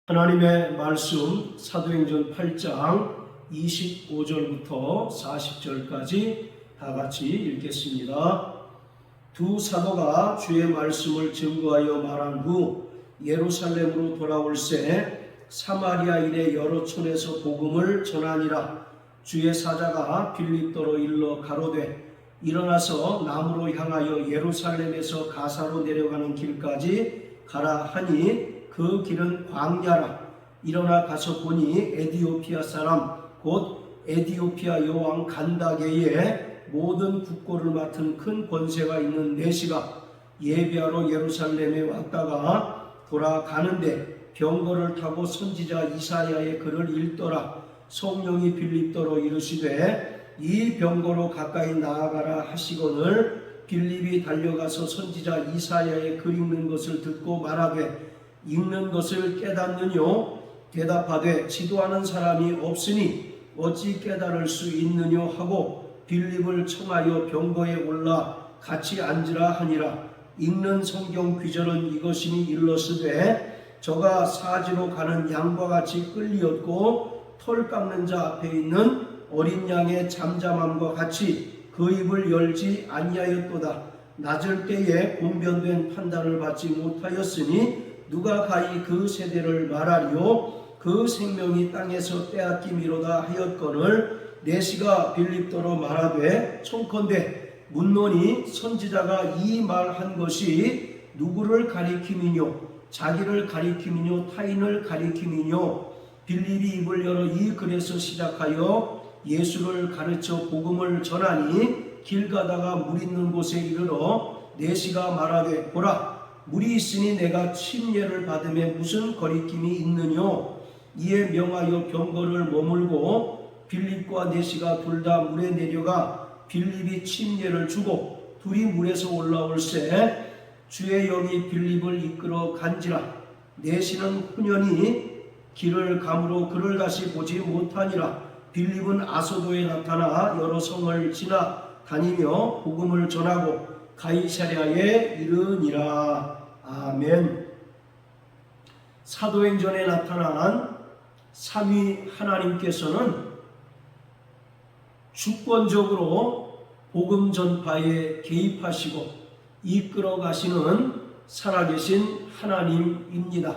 하나님의 말씀 사도행전 8장 25절부터 40절까지 다 같이 읽겠습니다. 두 사도가 주의 말씀을 증거하여 말한 후 예루살렘으로 돌아올새 사마리아 일의 여러 촌에서 복음을 전하니라. 주의 사자가 빌립도로 일러 가로되 일어나서 남으로 향하여 예루살렘에서 가사로 내려가는 길까지 가라 하니 그 길은 광야라. 일어나 가서 보니 에디오피아 사람 곧 에디오피아 여왕 간다게의 모든 국고를 맡은 큰 권세가 있는 내시가 예배하러 예루살렘에 왔다가 돌아가는데 병거를 타고 선지자 이사야의 글을 읽더라. 성령이 빌립도로 이르시되 이 병거로 가까이 나아가라 하시거늘 빌립이 달려가서 선지자 이사야의 글 읽는 것을 듣고 말하되 읽는 것을 깨닫느뇨? 대답하되 지도하는 사람이 없으니 어찌 깨달을 수 있느뇨 하고 빌립을 청하여 병거에 올라 같이 앉으라 하니라. 읽는 성경 귀절은 이것이니 일러스되 저가 사지로 가는 양과 같이 끌리었고 털 깎는 자 앞에 있는 어린 양의 잠잠함과 같이 그 입을 열지 아니하였도다. 낮을 때에 공변된 판단을 받지 못하였으니 누가 가히 그 세대를 말하리요? 그 생명이 땅에서 빼앗김이로다 하였거늘 내시가 빌립도로 말하되 청컨대 묻노니 선지자가 이 말한 것이 누구를 가리킴이뇨? 자기를 가리킴이뇨? 타인을 가리킴이뇨? 빌립이 입을 열어 이 글에서 시작하여 예수를 가르쳐 복음을 전하니 길 가다가 물 있는 곳에 이르러 내시가 말하되 보라 물이 있으니 내가 침례를 받음에 무슨 거리낌이 있느뇨? 이에 명하여 병거를 머물고 빌립과 내시가 둘 다 물에 내려가 빌립이 침례를 주고 둘이 물에서 올라올새 주의 영이 빌립을 이끌어 간지라. 내시는 훈련이 길을 가므로 그를 다시 보지 못하니라. 빌립은 아소도에 나타나 여러 성을 지나 다니며 복음을 전하고 가이사랴에 이르니라. 아멘. 사도행전에 나타난 삼위 하나님께서는 주권적으로 복음 전파에 개입하시고 이끌어 가시는 살아계신 하나님입니다.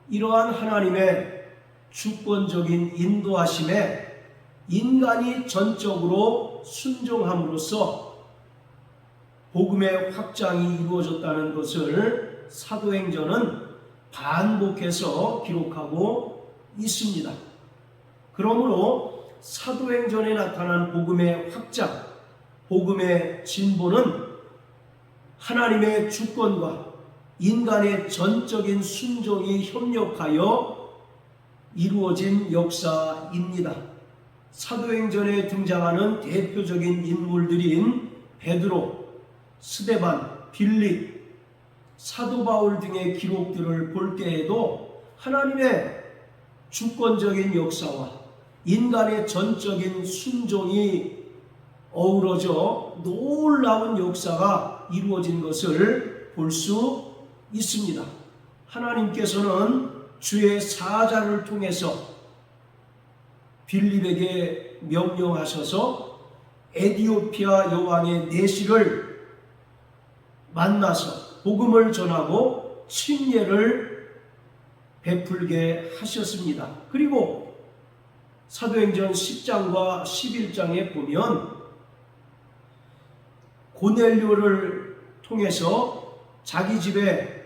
이러한 하나님의 주권적인 인도하심에 인간이 전적으로 순종함으로써 복음의 확장이 이루어졌다는 것을 사도행전은 반복해서 기록하고 있습니다. 그러므로 사도행전에 나타난 복음의 확장, 복음의 진보는 하나님의 주권과 인간의 전적인 순종이 협력하여 이루어진 역사입니다. 사도행전에 등장하는 대표적인 인물들인 베드로, 스데반, 빌립, 사도 바울 등의 기록들을 볼 때에도 하나님의 주권적인 역사와 인간의 전적인 순종이 어우러져 놀라운 역사가 이루어진 것을 볼 수 있습니다. 하나님께서는 주의 사자를 통해서 빌립에게 명령하셔서 에디오피아 여왕의 내시를 만나서 복음을 전하고 침례를 베풀게 하셨습니다. 그리고 사도행전 10장과 11장에 보면 고넬료를 통해서 자기 집에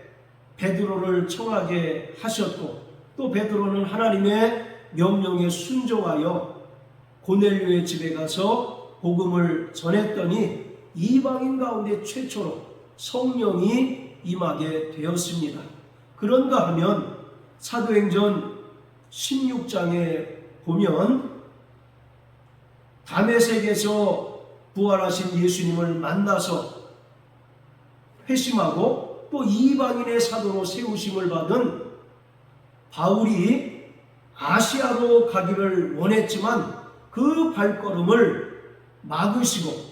베드로를 청하게 하셨고 또 베드로는 하나님의 명령에 순종하여 고넬료의 집에 가서 복음을 전했더니 이방인 가운데 최초로 성령이 임하게 되었습니다. 그런가 하면 사도행전 16장에 보면 다메섹에서 부활하신 예수님을 만나서 회심하고 또 이방인의 사도로 세우심을 받은 바울이 아시아로 가기를 원했지만 그 발걸음을 막으시고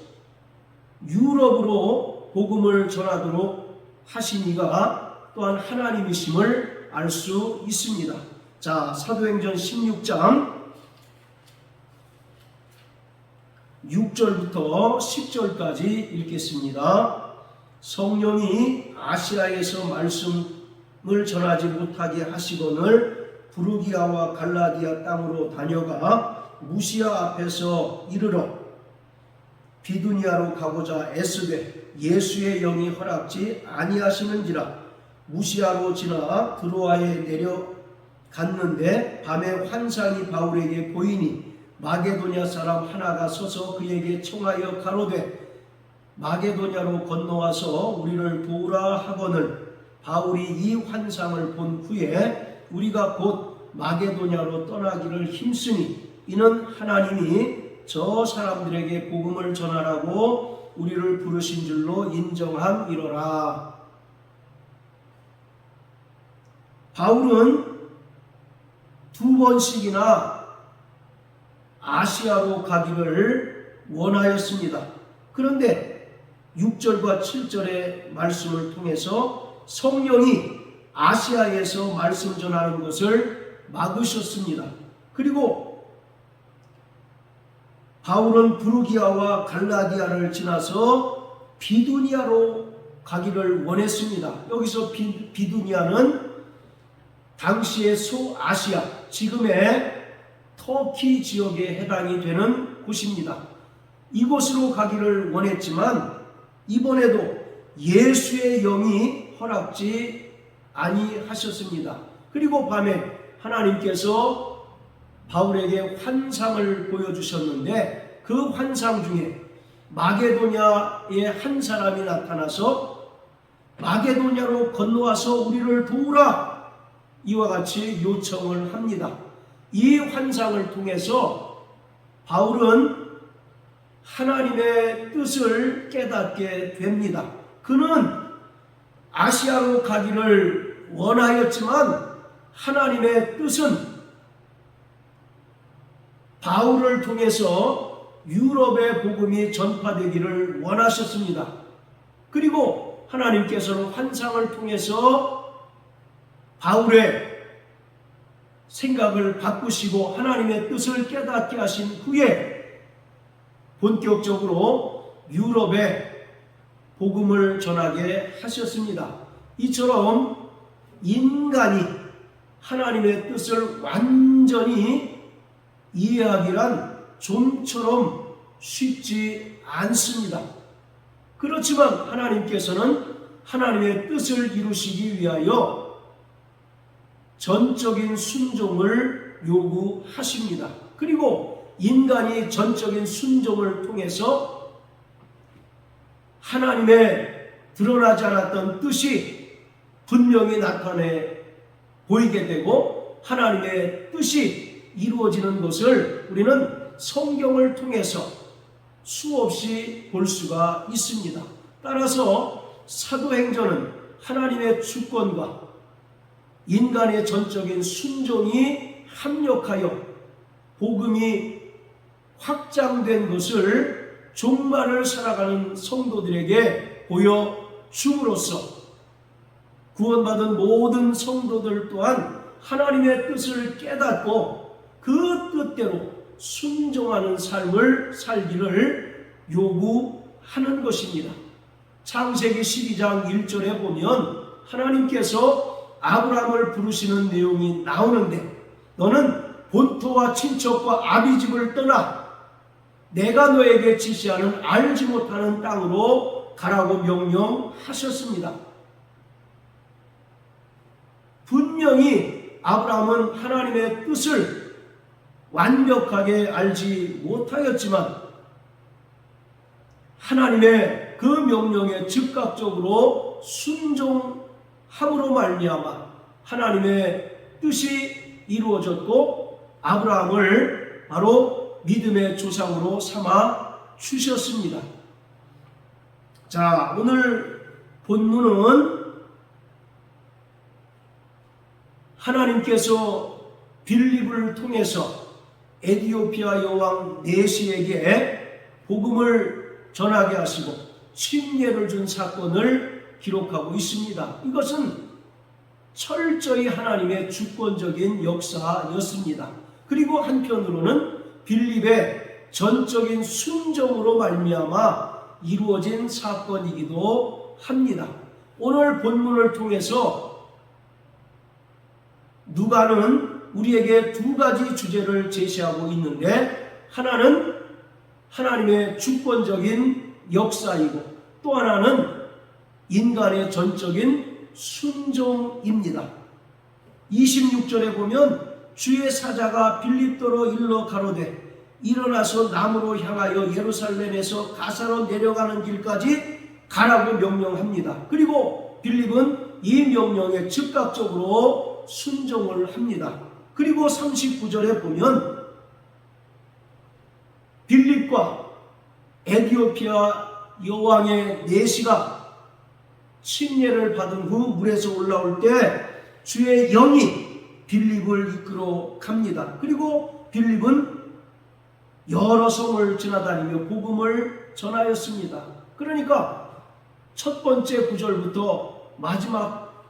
유럽으로 복음을 전하도록 하신 이가 또한 하나님이심을 알 수 있습니다. 자, 사도행전 16장 6절부터 10절까지 읽겠습니다. 성령이 아시아에서 말씀을 전하지 못하게 하시거늘 부르기아와 갈라디아 땅으로 다녀가 무시아 앞에서 이르러 비두니아로 가고자 애쓰되 예수의 영이 허락지 아니하시는지라. 무시아로 지나 드로아에 내려갔는데 밤에 환상이 바울에게 보이니 마게도냐 사람 하나가 서서 그에게 청하여 가로되 마게도냐로 건너와서 우리를 도우라 하거늘 바울이 이 환상을 본 후에 우리가 곧 마게도냐로 떠나기를 힘쓰니 이는 하나님이 저 사람들에게 복음을 전하라고 우리를 부르신 줄로 인정함이로라. 바울은 2번씩이나 아시아로 가기를 원하였습니다. 그런데 6절과 7절의 말씀을 통해서 성령이 아시아에서 말씀 전하는 것을 막으셨습니다. 그리고 바울은 부르기아와 갈라디아를 지나서 비두니아로 가기를 원했습니다. 여기서 비두니아는 당시의 소아시아, 지금의 터키 지역에 해당이 되는 곳입니다. 이곳으로 가기를 원했지만 이번에도 예수의 영이 허락지 아니하셨습니다. 그리고 밤에 하나님께서 바울에게 환상을 보여주셨는데 그 환상 중에 마게도냐의 한 사람이 나타나서 마게도냐로 건너와서 우리를 도우라 이와 같이 요청을 합니다. 이 환상을 통해서 바울은 하나님의 뜻을 깨닫게 됩니다. 그는 아시아로 가기를 원하였지만 하나님의 뜻은 바울을 통해서 유럽의 복음이 전파되기를 원하셨습니다. 그리고 하나님께서는 환상을 통해서 바울의 생각을 바꾸시고 하나님의 뜻을 깨닫게 하신 후에 본격적으로 유럽에 복음을 전하게 하셨습니다. 이처럼 인간이 하나님의 뜻을 완전히 이해하기란 좀처럼 쉽지 않습니다. 그렇지만 하나님께서는 하나님의 뜻을 이루시기 위하여 전적인 순종을 요구하십니다. 그리고 인간이 전적인 순종을 통해서 하나님의 드러나지 않았던 뜻이 분명히 나타내 보이게 되고 하나님의 뜻이 이루어지는 것을 우리는 성경을 통해서 수없이 볼 수가 있습니다. 따라서 사도행전은 하나님의 주권과 인간의 전적인 순종이 합력하여 복음이 확장된 것을 종말을 살아가는 성도들에게 보여줌으로써 구원받은 모든 성도들 또한 하나님의 뜻을 깨닫고 그 뜻대로 순종하는 삶을 살기를 요구하는 것입니다. 창세기 12장 1절에 보면 하나님께서 아브라함을 부르시는 내용이 나오는데 너는 본토와 친척과 아비집을 떠나 내가 너에게 지시하는 알지 못하는 땅으로 가라고 명령하셨습니다. 분명히 아브라함은 하나님의 뜻을 완벽하게 알지 못하였지만 하나님의 그 명령에 즉각적으로 순종함으로 말미암아 하나님의 뜻이 이루어졌고 아브라함을 바로 믿음의 조상으로 삼아 주셨습니다. 자, 오늘 본문은 하나님께서 빌립을 통해서 에티오피아 여왕 네시에게 복음을 전하게 하시고 침례를 준 사건을 기록하고 있습니다. 이것은 철저히 하나님의 주권적인 역사였습니다. 그리고 한편으로는 빌립의 전적인 순종으로 말미암아 이루어진 사건이기도 합니다. 오늘 본문을 통해서 누가는 우리에게 두 가지 주제를 제시하고 있는데, 하나는 하나님의 주권적인 역사이고 또 하나는 인간의 전적인 순종입니다. 26절에 보면 주의 사자가 빌립도로 일러 가로되 일어나서 남으로 향하여 예루살렘에서 가사로 내려가는 길까지 가라고 명령합니다. 그리고 빌립은 이 명령에 즉각적으로 순종을 합니다. 그리고 39절에 보면 빌립과 에디오피아 여왕의 내시가 침례를 받은 후 물에서 올라올 때 주의 영이 빌립을 이끌어 갑니다. 그리고 빌립은 여러 성을 지나다니며 복음을 전하였습니다. 그러니까 첫 번째 구절부터 마지막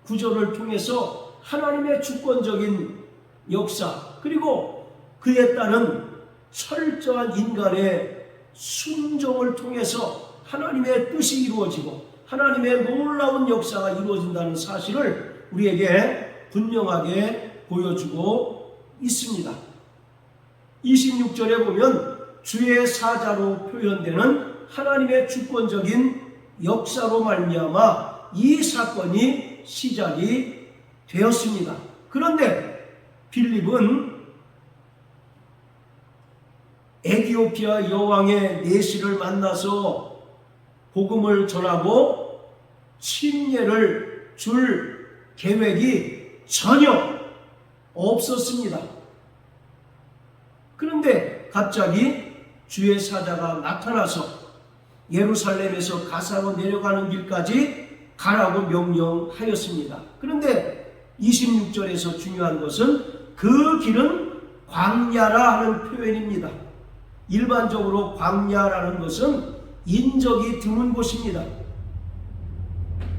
구절을 통해서 하나님의 주권적인 역사, 그리고 그에 따른 철저한 인간의 순종을 통해서 하나님의 뜻이 이루어지고 하나님의 놀라운 역사가 이루어진다는 사실을 우리에게 분명하게 보여주고 있습니다. 26절에 보면 주의 사자로 표현되는 하나님의 주권적인 역사로 말미암아 이 사건이 시작이 되었습니다. 그런데 빌립은 에디오피아 여왕의 내시를 만나서 복음을 전하고 침례를 줄 계획이 전혀 없었습니다. 그런데 갑자기 주의 사자가 나타나서 예루살렘에서 가사로 내려가는 길까지 가라고 명령하였습니다. 그런데 26절에서 중요한 것은 그 길은 광야라 하는 표현입니다. 일반적으로 광야라는 것은 인적이 드문 곳입니다.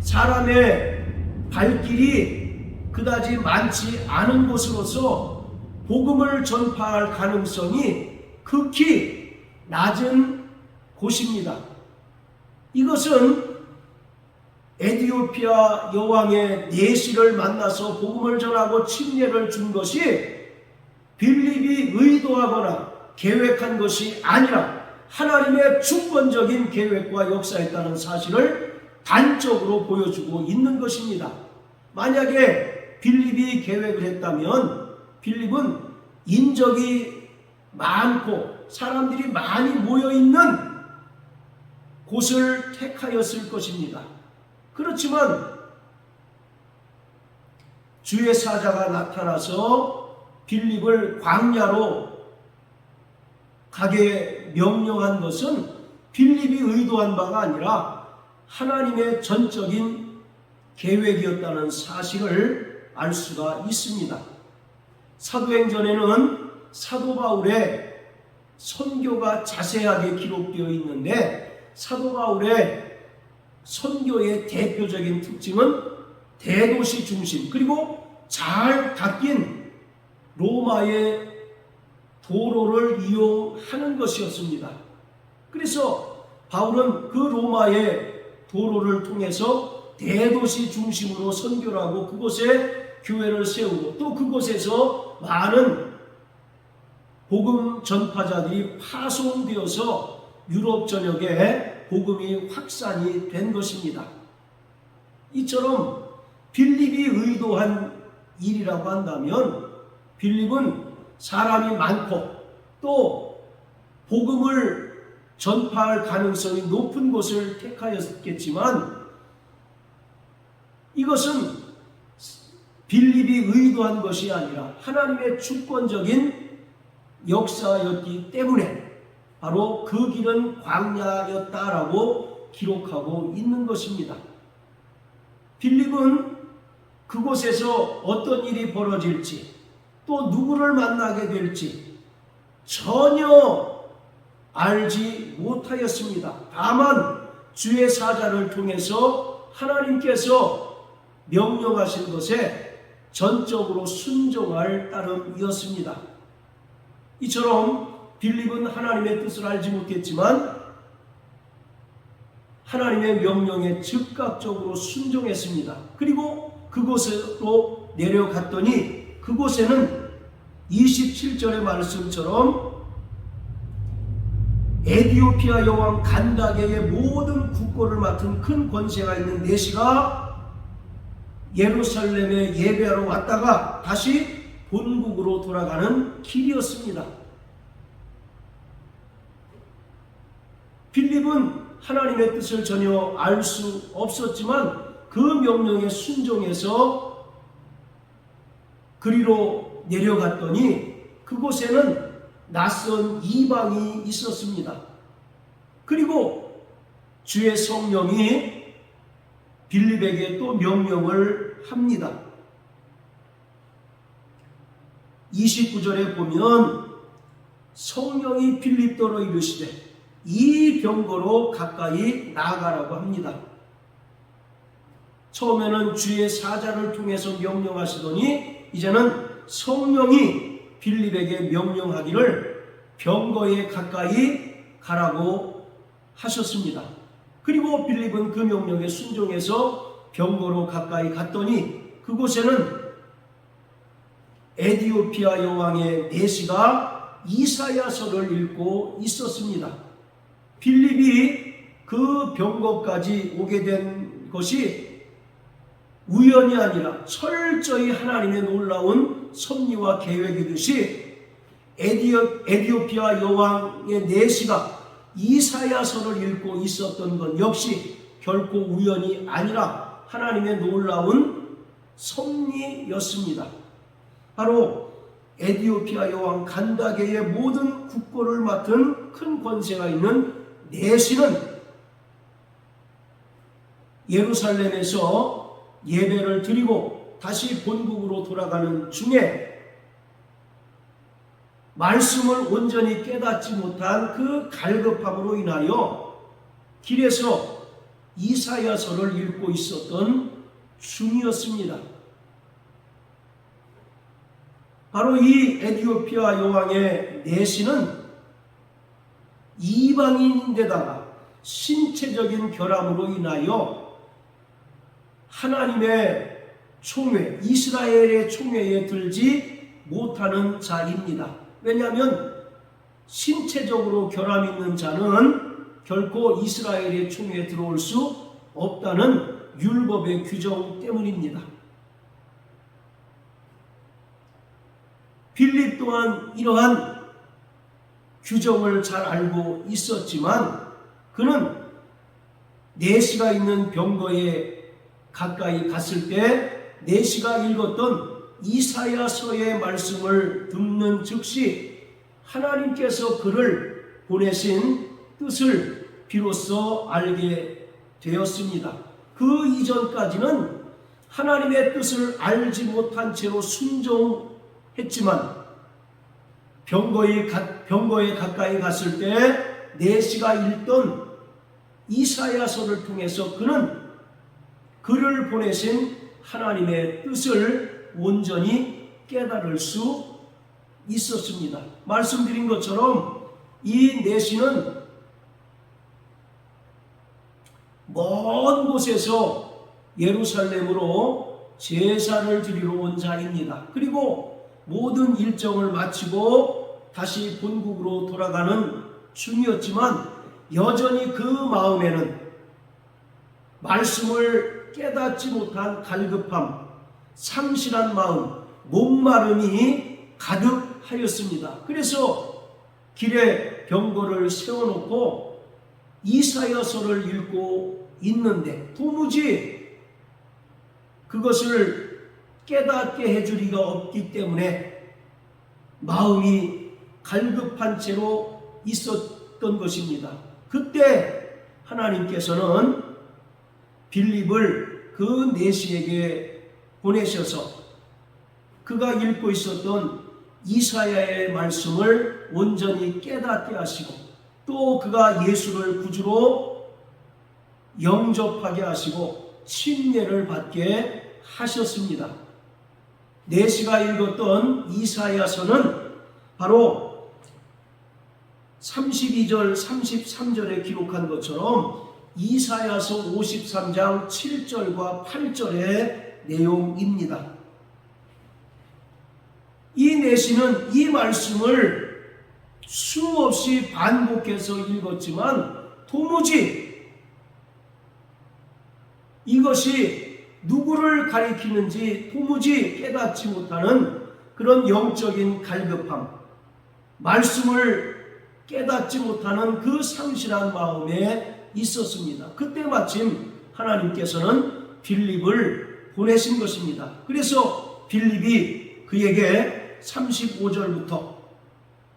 사람의 발길이 그다지 많지 않은 곳으로서 복음을 전파할 가능성이 극히 낮은 곳입니다. 이것은 에디오피아 여왕의 내시를 만나서 복음을 전하고 침례를 준 것이 빌립이 의도하거나 계획한 것이 아니라 하나님의 주권적인 계획과 역사였다는 사실을 단적으로 보여주고 있는 것입니다. 만약에 빌립이 계획을 했다면 빌립은 인적이 많고 사람들이 많이 모여있는 곳을 택하였을 것입니다. 그렇지만 주의 사자가 나타나서 빌립을 광야로 가게 명령한 것은 빌립이 의도한 바가 아니라 하나님의 전적인 계획이었다는 사실을 알 수가 있습니다. 사도행전에는 사도 바울의 선교가 자세하게 기록되어 있는데, 사도 바울의 선교의 대표적인 특징은 대도시 중심, 그리고 잘 닦인 로마의 도로를 이용하는 것이었습니다. 그래서 바울은 그 로마의 도로를 통해서 대도시 중심으로 선교를 하고 그곳에 교회를 세우고 또 그곳에서 많은 복음 전파자들이 파송되어서 유럽 전역에 복음이 확산이 된 것입니다. 이처럼 빌립이 의도한 일이라고 한다면 빌립은 사람이 많고 또 복음을 전파할 가능성이 높은 곳을 택하였겠지만 이것은 빌립이 의도한 것이 아니라 하나님의 주권적인 역사였기 때문에 바로 그 길은 광야였다라고 기록하고 있는 것입니다. 빌립은 그곳에서 어떤 일이 벌어질지 또 누구를 만나게 될지 전혀 알지 못하였습니다. 다만 주의 사자를 통해서 하나님께서 명령하신 것에 전적으로 순종할 따름이었습니다. 이처럼 빌립은 하나님의 뜻을 알지 못했지만 하나님의 명령에 즉각적으로 순종했습니다. 그리고 그곳으로 내려갔더니 그곳에는 27절의 말씀처럼 에디오피아 여왕 간다게의 모든 국고를 맡은 큰 권세가 있는 내시가 예루살렘에 예배하러 왔다가 다시 본국으로 돌아가는 길이었습니다. 빌립은 하나님의 뜻을 전혀 알 수 없었지만 그 명령에 순종해서 그리로 내려갔더니 그곳에는 낯선 이방이 있었습니다. 그리고 주의 성령이 빌립에게 또 명령을 합니다. 29절에 보면 성령이 빌립더러 이르시되 이 병거로 가까이 나아가라고 합니다. 처음에는 주의 사자를 통해서 명령하시더니 이제는 성령이 빌립에게 명령하기를 병거에 가까이 가라고 하셨습니다. 그리고 빌립은 그 명령에 순종해서 병거로 가까이 갔더니 그곳에는 에디오피아 여왕의 내시가 이사야서를 읽고 있었습니다. 빌립이 그 병거까지 오게 된 것이 우연이 아니라 철저히 하나님의 놀라운 섭리와 계획이듯이 에디오피아 여왕의 내시가 이사야서를 읽고 있었던 것 역시 결코 우연이 아니라 하나님의 놀라운 섭리였습니다. 바로 에디오피아 여왕 간다게의 모든 국고를 맡은 큰 권세가 있는 내시는 예루살렘에서 예배를 드리고 다시 본국으로 돌아가는 중에 말씀을 온전히 깨닫지 못한 그 갈급함으로 인하여 길에서 이사야서를 읽고 있었던 중이었습니다. 바로 이 에디오피아 여왕의 내시는 이방인인데다가 신체적인 결함으로 인하여 하나님의 총회, 이스라엘의 총회에 들지 못하는 자입니다. 왜냐하면 신체적으로 결함 있는 자는 결코 이스라엘의 총회에 들어올 수 없다는 율법의 규정 때문입니다. 빌립 또한 이러한 규정을 잘 알고 있었지만 그는 내시가 있는 병거에 가까이 갔을 때 내시가 읽었던 이사야서의 말씀을 듣는 즉시 하나님께서 그를 보내신 뜻을 비로소 알게 되었습니다. 그 이전까지는 하나님의 뜻을 알지 못한 채로 순종했지만 병거에 가까이 갔을 때 내시가 읽던 이사야서를 통해서 그는 그를 보내신 하나님의 뜻을 온전히 깨달을 수 있었습니다. 말씀드린 것처럼 이 내시는 먼 곳에서 예루살렘으로 제사를 드리러 온 자입니다. 그리고 모든 일정을 마치고 다시 본국으로 돌아가는 중이었지만 여전히 그 마음에는 말씀을 깨닫지 못한 갈급함, 상실한 마음, 목마름이 가득하였습니다. 그래서 길에 병거를 세워놓고 이사야서를 읽고 있는데 도무지 그것을 깨닫게 해줄 리가 없기 때문에 마음이 갈급한 채로 있었던 것입니다. 그때 하나님께서는 빌립을 그 내시에게 보내셔서 그가 읽고 있었던 이사야의 말씀을 온전히 깨닫게 하시고 또 그가 예수를 구주로 영접하게 하시고 침례를 받게 하셨습니다. 내시가 읽었던 이사야서는 바로 32절 33절에 기록한 것처럼 이사야서 53장 7절과 8절의 내용입니다. 이 내시는 이 말씀을 수없이 반복해서 읽었지만 도무지 이것이 누구를 가리키는지 도무지 깨닫지 못하는 그런 영적인 갈급함, 말씀을 깨닫지 못하는 그 상실한 마음에 있었습니다. 그때 마침 하나님께서는 빌립을 보내신 것입니다. 그래서 빌립이 그에게 35절부터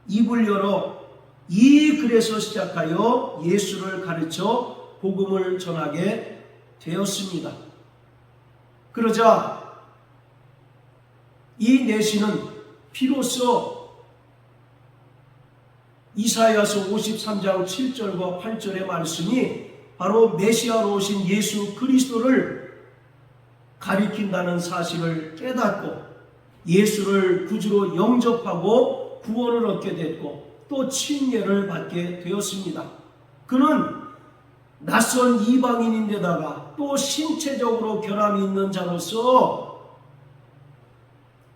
입을 열어 이 글에서 시작하여 예수를 가르쳐 복음을 전하게 되었습니다. 그러자 이 내시는 비로소 이사야서 53장 7절과 8절의 말씀이 바로 메시아로 오신 예수 그리스도를 가리킨다는 사실을 깨닫고 예수를 구주로 영접하고 구원을 얻게 됐고 또 침례를 받게 되었습니다. 그는 낯선 이방인인데다가 또 신체적으로 결함이 있는 자로서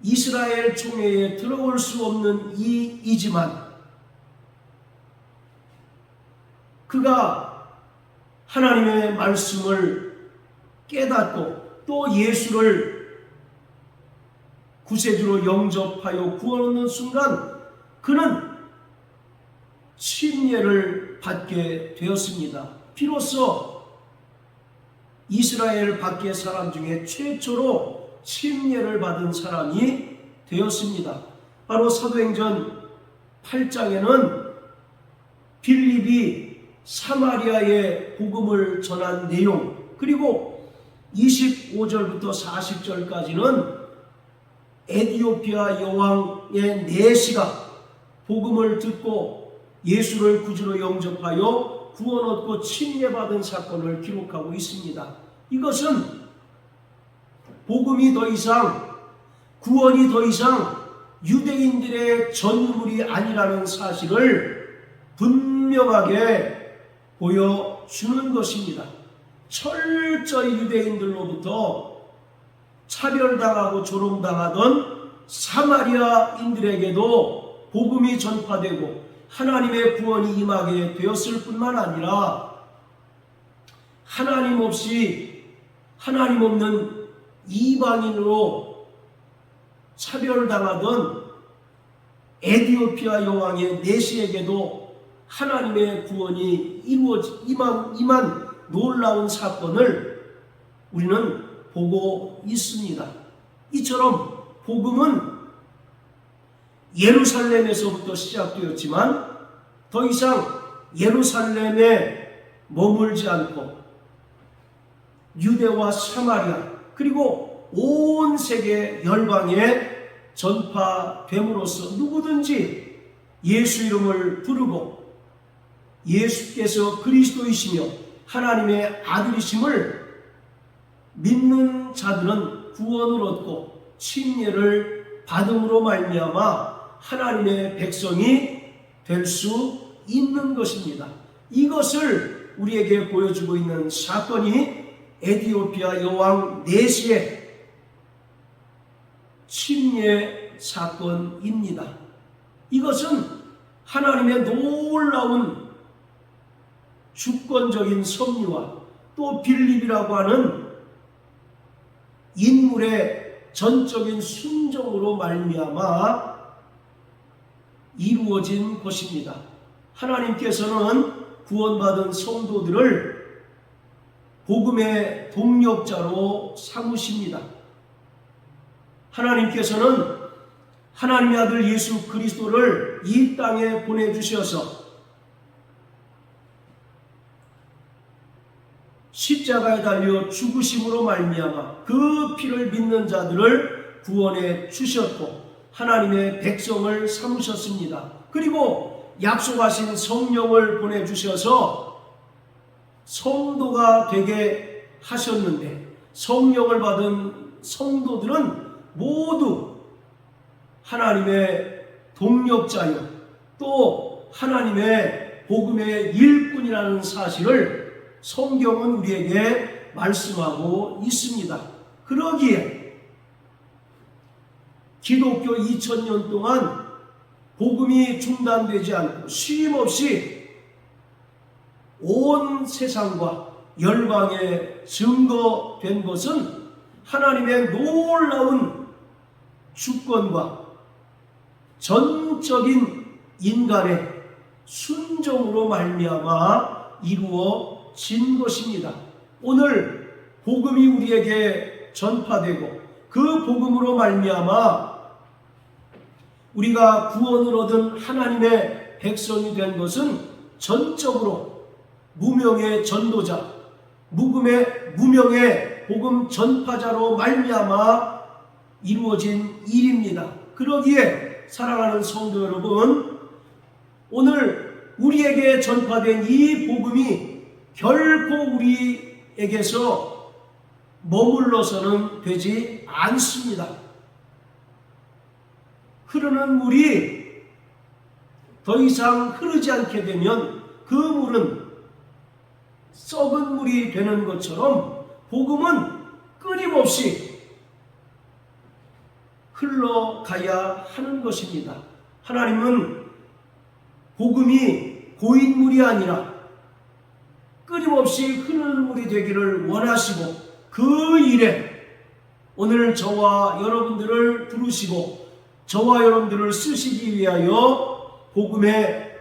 이스라엘 총회에 들어올 수 없는 이이지만 그가 하나님의 말씀을 깨닫고 또 예수를 구세주로 영접하여 구원 얻는 순간 그는 침례를 받게 되었습니다. 비로소 이스라엘 밖의 사람 중에 최초로 침례를 받은 사람이 되었습니다. 바로 사도행전 8장에는 빌립이 사마리아의 복음을 전한 내용, 그리고 25절부터 40절까지는 에디오피아 여왕의 내시가 복음을 듣고 예수를 구주로 영접하여 구원 얻고 침례받은 사건을 기록하고 있습니다. 이것은 복음이 더 이상, 구원이 더 이상 유대인들의 전유물이 아니라는 사실을 분명하게 보여주는 것입니다. 철저히 유대인들로부터 차별당하고 조롱당하던 사마리아인들에게도 복음이 전파되고 하나님의 구원이 임하게 되었을 뿐만 아니라 하나님 없는 이방인으로 차별당하던 에디오피아 여왕의 내시에게도 하나님의 구원이 임한 놀라운 사건을 우리는 보고 있습니다. 이처럼 복음은 예루살렘에서부터 시작되었지만 더 이상 예루살렘에 머물지 않고 유대와 사마리아 그리고 온 세계 열방에 전파됨으로써 누구든지 예수 이름을 부르고 예수께서 그리스도이시며 하나님의 아들이심을 믿는 자들은 구원을 얻고 침례를 받음으로 말미암아 하나님의 백성이 될 수 있는 것입니다. 이것을 우리에게 보여주고 있는 사건이 에디오피아 여왕 내시의 침례 사건입니다. 이것은 하나님의 놀라운 주권적인 섭리와 또 빌립이라고 하는 인물의 전적인 순종으로 말미암아 이루어진 것입니다. 하나님께서는 구원받은 성도들을 복음의 동력자로 삼으십니다. 하나님께서는 하나님의 아들 예수 그리스도를 이 땅에 보내주셔서 십자가에 달려 죽으심으로 말미암아 그 피를 믿는 자들을 구원해 주셨고 하나님의 백성을 삼으셨습니다. 그리고 약속하신 성령을 보내주셔서 성도가 되게 하셨는데 성령을 받은 성도들은 모두 하나님의 동력자요 또 하나님의 복음의 일꾼이라는 사실을 성경은 우리에게 말씀하고 있습니다. 그러기에 기독교 2000년 동안 복음이 중단되지 않고 쉼없이 온 세상과 열방에 증거된 것은 하나님의 놀라운 주권과 전적인 인간의 순종으로 말미암아 이루어진 것입니다. 오늘 복음이 우리에게 전파되고 그 복음으로 말미암아 우리가 구원을 얻은 하나님의 백성이 된 것은 전적으로 무명의 전도자, 무명의 복음 전파자로 말미암아 이루어진 일입니다. 그러기에 사랑하는 성도 여러분, 오늘 우리에게 전파된 이 복음이 결코 우리에게서 머물러서는 되지 않습니다. 흐르는 물이 더 이상 흐르지 않게 되면 그 물은 썩은 물이 되는 것처럼 복음은 끊임없이 흘러가야 하는 것입니다. 하나님은 복음이 고인물이 아니라 끊임없이 흐르는 물이 되기를 원하시고 그 일에 오늘 저와 여러분들을 부르시고 저와 여러분들을 쓰시기 위하여 복음의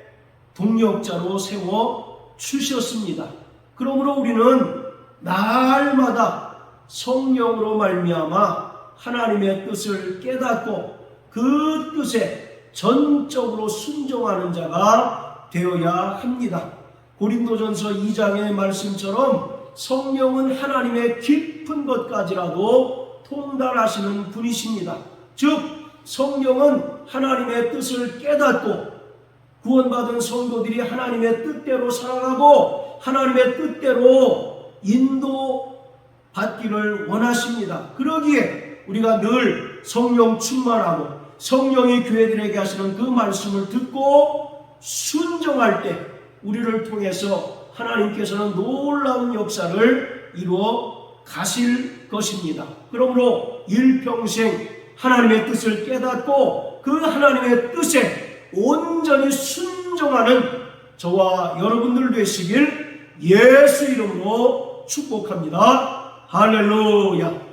동력자로 세워 주셨습니다. 그러므로 우리는 날마다 성령으로 말미암아 하나님의 뜻을 깨닫고 그 뜻에 전적으로 순종하는 자가 되어야 합니다. 고린도전서 2장의 말씀처럼 성령은 하나님의 깊은 것까지라도 통달하시는 분이십니다. 즉 성령은 하나님의 뜻을 깨닫고 구원받은 성도들이 하나님의 뜻대로 살아가고 하나님의 뜻대로 인도받기를 원하십니다. 그러기에 우리가 늘 성령 충만하고 성령이 교회들에게 하시는 그 말씀을 듣고 순종할 때 우리를 통해서 하나님께서는 놀라운 역사를 이루어 가실 것입니다. 그러므로 일평생 하나님의 뜻을 깨닫고 그 하나님의 뜻에 온전히 순종하는 저와 여러분들 되시길 예수 이름으로 축복합니다. 할렐루야.